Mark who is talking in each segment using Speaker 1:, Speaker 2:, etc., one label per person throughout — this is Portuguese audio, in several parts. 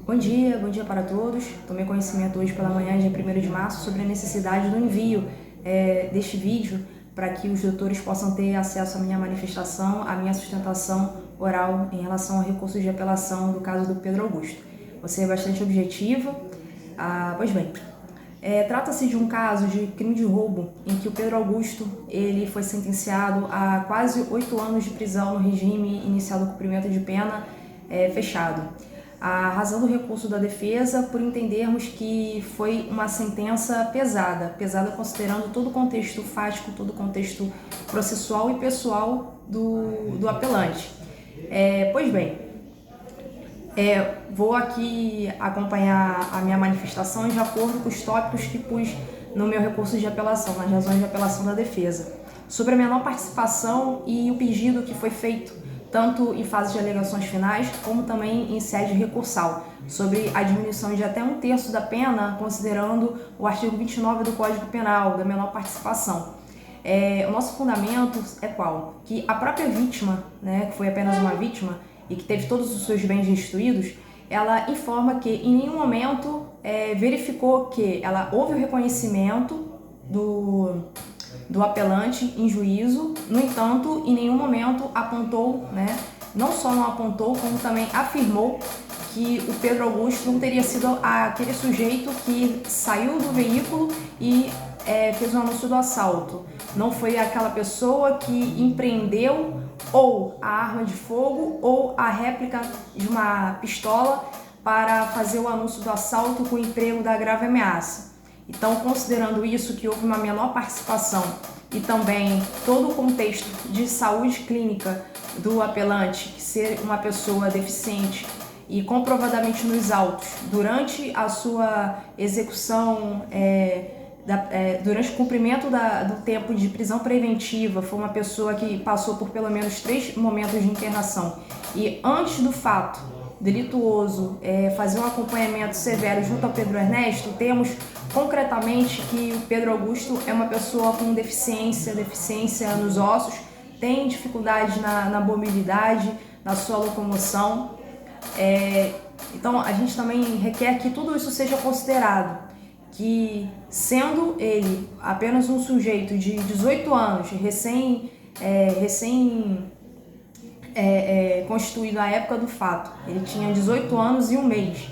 Speaker 1: Bom dia para todos. Tomei conhecimento hoje pela manhã, dia 1º de março, sobre a necessidade do envio deste vídeo para que os doutores possam ter acesso à minha manifestação, à minha sustentação oral em relação ao recurso de apelação do caso do Pedro Augusto. Você é bastante objetiva. Pois bem, trata-se de um caso de crime de roubo em que o Pedro Augusto ele foi sentenciado a quase 8 anos de prisão no regime inicial do cumprimento de pena fechado. A razão do recurso da defesa, por entendermos que foi uma sentença pesada considerando todo o contexto fático, todo o contexto processual e pessoal do apelante. Pois bem, vou aqui acompanhar a minha manifestação de acordo com os tópicos que pus no meu recurso de apelação, nas razões de apelação da defesa, sobre a menor participação e o pedido que foi feito tanto em fase de alegações finais, como também em sede recursal, sobre a diminuição de até 1/3 da pena, considerando o artigo 29 do Código Penal, da menor participação. O nosso fundamento é qual? Que a própria vítima, que foi apenas uma vítima e que teve todos os seus bens restituídos, ela informa que em nenhum momento verificou que houve o reconhecimento do apelante em juízo. No entanto, em nenhum momento apontou, não só não apontou, como também afirmou que o Pedro Augusto não teria sido aquele sujeito que saiu do veículo e fez o anúncio do assalto. Não foi aquela pessoa que empreendeu ou a arma de fogo ou a réplica de uma pistola para fazer o anúncio do assalto com o emprego da grave ameaça. Então, considerando isso, que houve uma menor participação e também todo o contexto de saúde clínica do apelante, que ser uma pessoa deficiente e comprovadamente nos autos, durante a sua execução, durante o cumprimento do tempo de prisão preventiva, foi uma pessoa que passou por pelo menos 3 momentos de internação e antes do fato delituoso fazer um acompanhamento severo junto ao Pedro Ernesto, temos concretamente que o Pedro Augusto é uma pessoa com deficiência nos ossos, tem dificuldade na mobilidade, na sua locomoção. Então a gente também requer que tudo isso seja considerado, que sendo ele apenas um sujeito de 18 anos, recém constituído à época do fato, ele tinha 18 anos e 1 mês.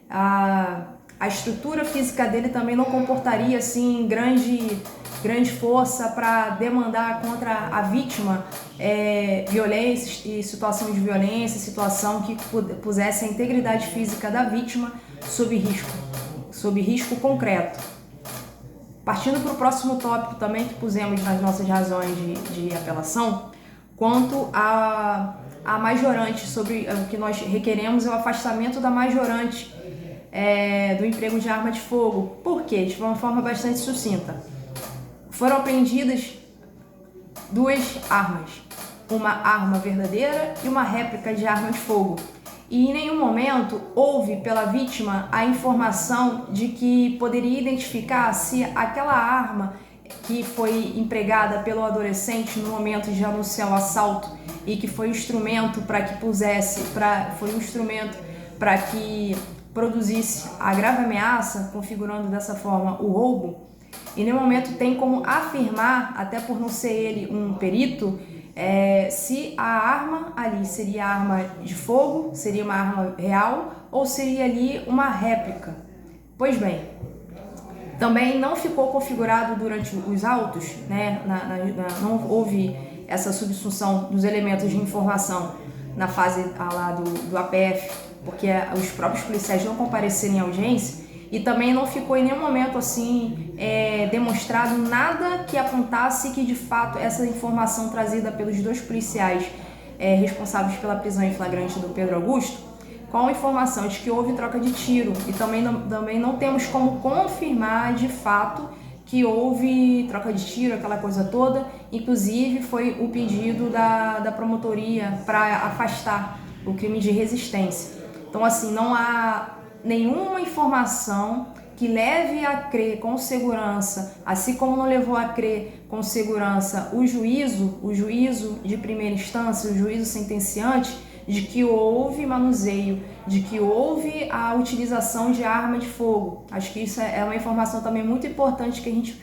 Speaker 1: A estrutura física dele também não comportaria assim grande força para demandar contra a vítima violência e situação de violência, situação que pusesse a integridade física da vítima sob risco concreto. Partindo para o próximo tópico também que pusemos nas nossas razões de apelação, quanto a majorante, sobre o que nós requeremos é o afastamento da majorante do emprego de arma de fogo. Por quê? De uma forma bastante sucinta. Foram apreendidas 2 armas, uma arma verdadeira e uma réplica de arma de fogo. E em nenhum momento houve pela vítima a informação de que poderia identificar se aquela arma que foi empregada pelo adolescente no momento de anunciar o assalto e que foi um instrumento para que produzisse a grave ameaça, configurando dessa forma o roubo, em nenhum momento tem como afirmar, até por não ser ele um perito, se a arma ali seria arma de fogo, seria uma arma real ou seria ali uma réplica. Pois bem, também não ficou configurado durante os autos, não houve essa subsunção dos elementos de informação na fase lá do APF, porque os próprios policiais não compareceram em audiência, e também não ficou em nenhum momento assim demonstrado nada que apontasse que de fato essa informação trazida pelos 2 policiais responsáveis pela prisão em flagrante do Pedro Augusto, com a informação de que houve troca de tiro, e também não temos como confirmar de fato que houve troca de tiro, aquela coisa toda. Inclusive foi o pedido da promotoria para afastar o crime de resistência. Então assim, não há nenhuma informação que leve a crer com segurança, assim como não levou a crer com segurança o juízo de primeira instância, o juízo sentenciante, de que houve manuseio de que houve a utilização de arma de fogo. Acho que isso é uma informação também muito importante que a gente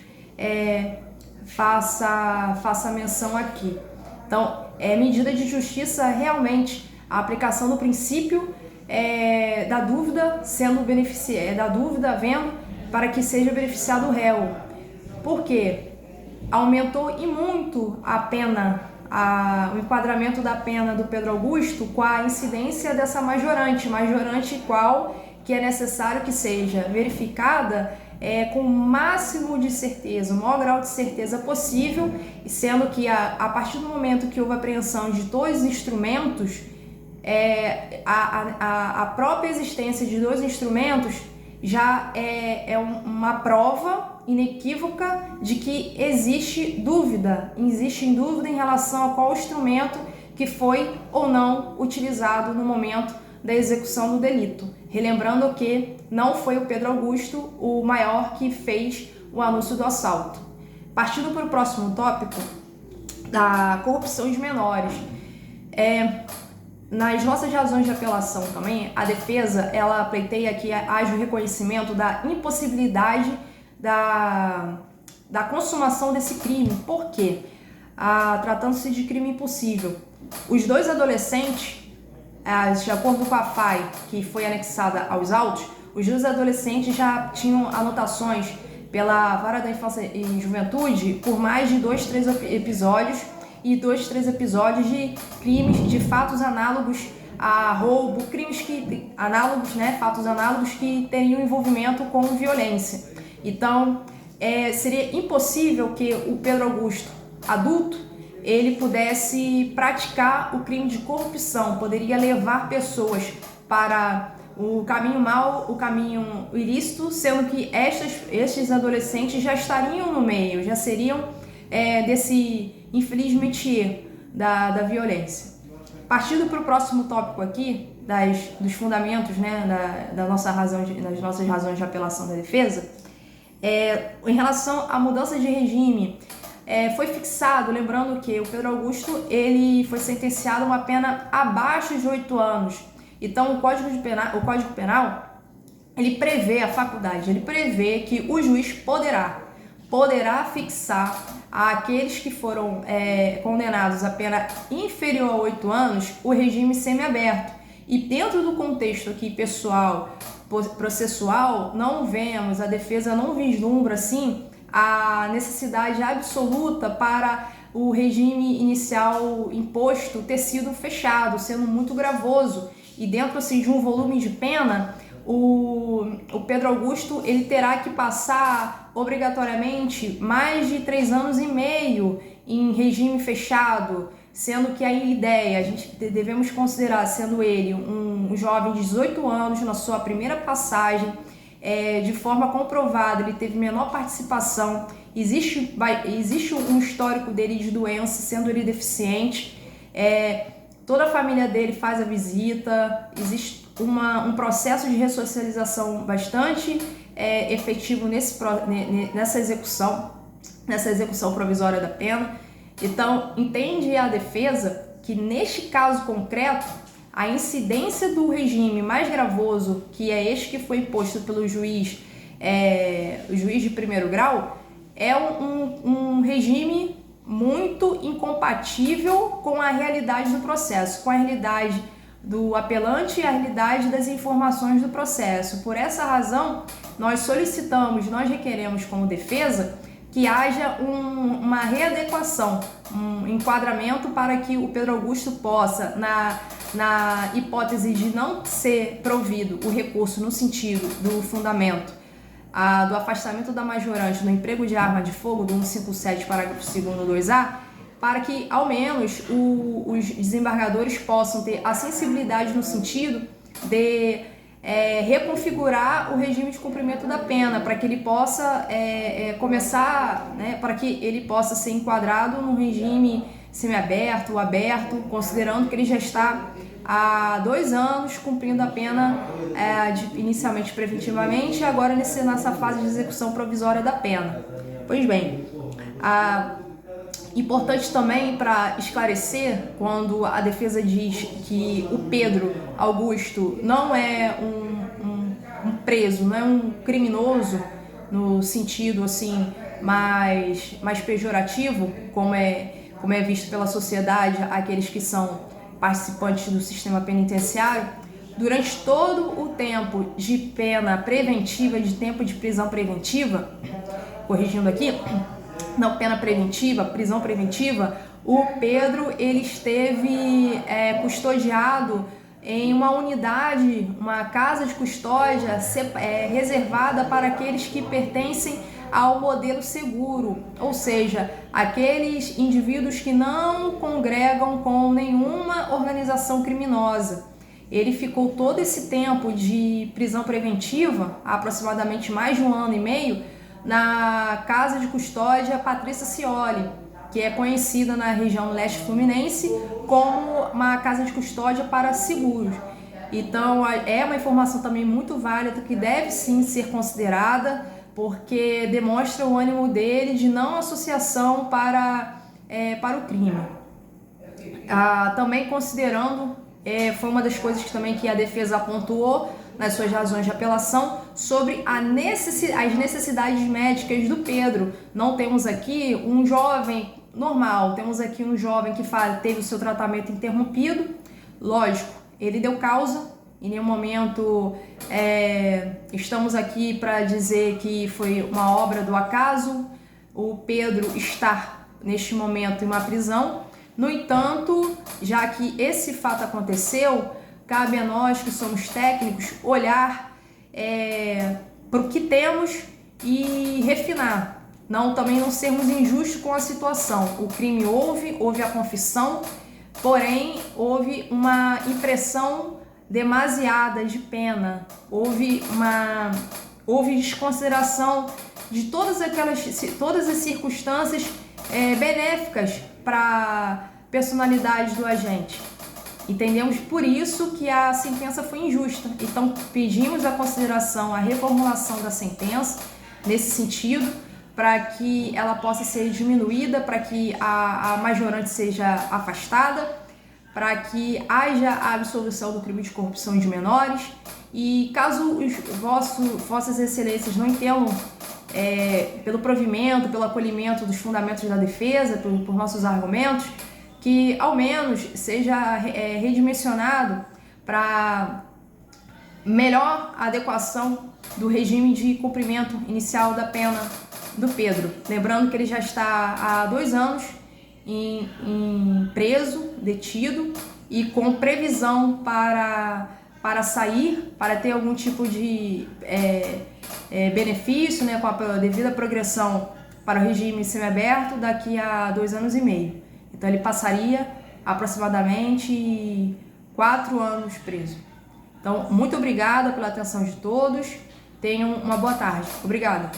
Speaker 1: faça menção aqui. Então, medida de justiça realmente a aplicação do princípio da dúvida da dúvida havendo para que seja beneficiado o réu. Por quê? Aumentou e muito a pena, o enquadramento da pena do Pedro Augusto com a incidência dessa majorante qual que é necessário que seja verificada com o máximo de certeza, o maior grau de certeza possível, sendo que a partir do momento que houve apreensão de dois instrumentos, a própria existência de dois instrumentos já é uma prova inequívoca de que existe dúvida em relação a qual instrumento que foi ou não utilizado no momento da execução do delito. Relembrando que não foi o Pedro Augusto o maior que fez o anúncio do assalto. Partindo para o próximo tópico, da corrupção de menores. Nas nossas razões de apelação também, a defesa ela pleiteia que haja o reconhecimento da impossibilidade da consumação desse crime. Por quê? Tratando-se de crime impossível. Os dois adolescentes, de acordo com a FAI, que foi anexada aos autos, os dois adolescentes já tinham anotações pela Vara da Infância e Juventude por mais de 2-3 episódios e 2-3 episódios de crimes, de fatos análogos a roubo, fatos análogos que teriam envolvimento com violência. Então, seria impossível que o Pedro Augusto, adulto, ele pudesse praticar o crime de corrupção, poderia levar pessoas para o caminho mau, o caminho ilícito, sendo que estes adolescentes já estariam no meio, já seriam desse infeliz métier da violência. Partindo para o próximo tópico aqui, dos fundamentos, das nossas razões de apelação da defesa, em relação à mudança de regime, foi fixado, lembrando que o Pedro Augusto ele foi sentenciado a uma pena abaixo de 8 anos. Então, o Código Penal ele prevê a faculdade, ele prevê que o juiz poderá fixar àqueles que foram condenados a pena inferior a 8 anos o regime semiaberto. E dentro do contexto aqui pessoal, processual, a defesa não vislumbra assim a necessidade absoluta para o regime inicial imposto ter sido fechado, sendo muito gravoso. E dentro assim, de um volume de pena, o Pedro Augusto ele terá que passar obrigatoriamente mais de 3 anos e meio em regime fechado, sendo que a ideia, a gente devemos considerar sendo ele um jovem de 18 anos na sua primeira passagem, de forma comprovada, ele teve menor participação, existe um histórico dele de doença, sendo ele deficiente, toda a família dele faz a visita, existe um processo de ressocialização bastante efetivo nessa execução provisória da pena. Então, entende a defesa que neste caso concreto, a incidência do regime mais gravoso, que é este que foi imposto pelo juiz, o juiz de primeiro grau, é um regime muito incompatível com a realidade do processo, com a realidade do apelante e a realidade das informações do processo. Por essa razão, nós requeremos como defesa que haja uma readequação, um enquadramento para que o Pedro Augusto possa, na hipótese de não ser provido o recurso no sentido do fundamento do afastamento da majorante no emprego de arma de fogo, do 157, parágrafo 2º 2A, para que, ao menos, os desembargadores possam ter a sensibilidade no sentido de reconfigurar o regime de cumprimento da pena, para que ele possa para que ele possa ser enquadrado no regime semiaberto ou aberto, considerando que ele já está há 2 anos cumprindo a pena inicialmente preventivamente e agora nessa fase de execução provisória da pena. Pois bem, Importante também para esclarecer, quando a defesa diz que o Pedro Augusto não é um preso, não é um criminoso no sentido assim mais pejorativo, como é visto pela sociedade, aqueles que são participantes do sistema penitenciário. Durante todo o tempo de pena preventiva, de tempo de prisão preventiva, corrigindo aqui, não pena preventiva, prisão preventiva, o Pedro ele esteve custodiado em uma unidade, uma casa de custódia reservada para aqueles que pertencem ao modelo seguro, ou seja, aqueles indivíduos que não congregam com nenhuma organização criminosa. Ele ficou todo esse tempo de prisão preventiva, aproximadamente mais de 1 ano e meio, na casa de custódia Patrícia Cioli, que é conhecida na região leste fluminense como uma casa de custódia para seguros. Então é uma informação também muito válida que deve sim ser considerada, porque demonstra o ânimo dele de não associação para o crime. Também considerando, foi uma das coisas que a defesa pontuou nas suas razões de apelação, sobre as necessidades médicas do Pedro. Não temos aqui um jovem normal, temos aqui um jovem que teve o seu tratamento interrompido. Lógico, ele deu causa, em nenhum momento estamos aqui para dizer que foi uma obra do acaso o Pedro estar neste momento em uma prisão. No entanto, já que esse fato aconteceu, cabe a nós que somos técnicos olhar para o que temos e refinar. Também não sermos injustos com a situação. O crime houve a confissão, porém houve uma impressão demasiada de pena, houve desconsideração de todas as circunstâncias benéficas para a personalidade do agente. Entendemos por isso que a sentença foi injusta. Então pedimos a consideração, a reformulação da sentença nesse sentido, para que ela possa ser diminuída, para que a majorante seja afastada, para que haja a absolvição do crime de corrupção de menores. E caso vossas excelências não entendam, pelo provimento, pelo acolhimento dos fundamentos da defesa, por nossos argumentos, que ao menos seja redimensionado para melhor adequação do regime de cumprimento inicial da pena do Pedro. Lembrando que ele já está há 2 anos preso, detido, e com previsão para sair, para ter algum tipo de benefício, com a devida progressão para o regime semiaberto daqui a 2 anos e meio. Então ele passaria aproximadamente 4 anos preso. Então, muito obrigada pela atenção de todos. Tenham uma boa tarde. Obrigada.